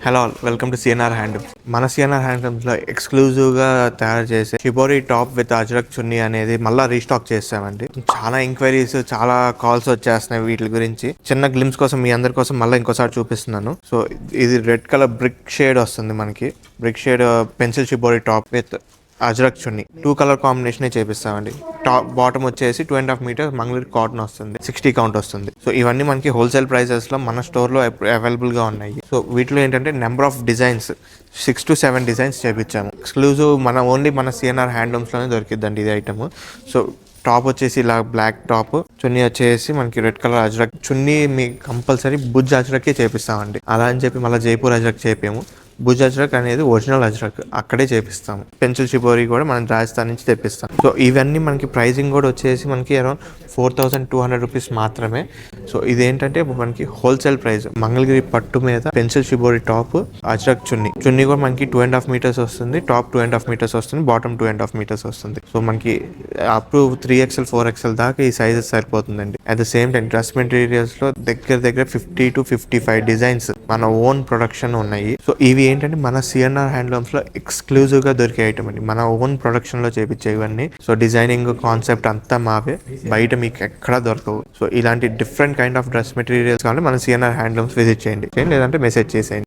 Hello welcome to CNR handlooms. మన CNR హ్యాండ్లూమ్స్లో ఎక్స్క్లూజివ్గా తయారు చేసే షిబోరి టాప్ విత్ అజ్రక్ చున్నీ అనేది మళ్ళీ రీస్టాక్ చేసామండి. చాలా ఎంక్వైరీస్, చాలా కాల్స్ వచ్చేస్తున్నాయి వీటి గురించి. చిన్న గ్లిమ్స్ కోసం మీ అందరి కోసం మళ్ళీ ఇంకోసారి చూపిస్తున్నాను. సో ఇది రెడ్ కలర్ బ్రిక్ షేడ్ వస్తుంది మనకి. Brick shade pencil shibori top with ajrak chunni 2 colour combination చేపిస్తామండి. టాప్ బాటమ్ వచ్చేసి 2.5 మీటర్స్ మంగళూరు కాటన్ వస్తుంది, 60 కౌంట్ వస్తుంది. సో ఇవన్నీ మనకి హోల్సేల్ ప్రైసెస్ లో మన స్టోర్ లో అవైలబుల్ గా ఉన్నాయి. సో వీటిలో ఏంటంటే number of designs 6 to 7 designs చేపించాము. ఎక్స్క్లూజివ్ ఓన్లీ మన సిఎన్ఆర్ హ్యాండ్లూమ్స్ లోనే దొరికిద్దండి ఇది ఐటమ్. సో టాప్ వచ్చేసి ఇలా బ్లాక్ టాప్, చున్నీ వచ్చేసి మనకి రెడ్ కలర్ అజ్రక్ చున్నీ. మీకు కంపల్సరీ బుజ్ అజ్రకే చేపిస్తామండి. అలా అని చెప్పి మళ్ళీ జైపూర్ అజ్రక్ చేపాము. భుజ్ అజ్రక్ అనేది ఒరిజినల్ అజ్రక్ అక్కడే చేపిస్తాము. పెన్సిల్ షిబోరి కూడా మనం రాజస్థాన్ నుంచి తెప్పిస్తాం. సో ఇవన్నీ మనకి ప్రైజింగ్ కూడా వచ్చేసి మనకి అరౌండ్ 4,200 రూపీస్ మాత్రమే. సో ఇదేంటంటే మనకి హోల్సేల్ ప్రైస్. మంగళగిరి పట్టు మీద పెన్సిల్ షిబోరి టాప్, అజ్రక్ చున్నీ కూడా మనకి 2.5 మీటర్స్ వస్తుంది. టాప్ 2.5 మీటర్స్ వస్తుంది, బాటమ్ 2.5 మీటర్స్ వస్తుంది. సో మనకి అప్ టు 3XL 4XL దాకా ఈ సైజెస్ సరిపోతుందండి. At the same time dress materials లో దగ్గర 50 to 55 డిజైన్స్ మన ఓన్ ప్రొడక్షన్ ఉన్నాయి. సో ఇవి ఏంటంటే మన సిఎన్ఆర్ హ్యాండ్లూమ్స్ లో ఎక్స్క్లూజివ్ గా దొరికే ఐటమ్ అండి. మన ఓన్ ప్రొడక్షన్ లో చేపించే ఇవన్నీ. సో డిజైనింగ్ కాన్సెప్ట్ అంతా మావే, బయట మీకు ఎక్కడా దొరకవు. సో ఇలాంటి different kind of dress materials కావాలి మన సిఎన్ఆర్ హ్యాండ్లూమ్స్ విజిట్ చేయండి, లేదంటే మెసేజ్ చేసేయండి.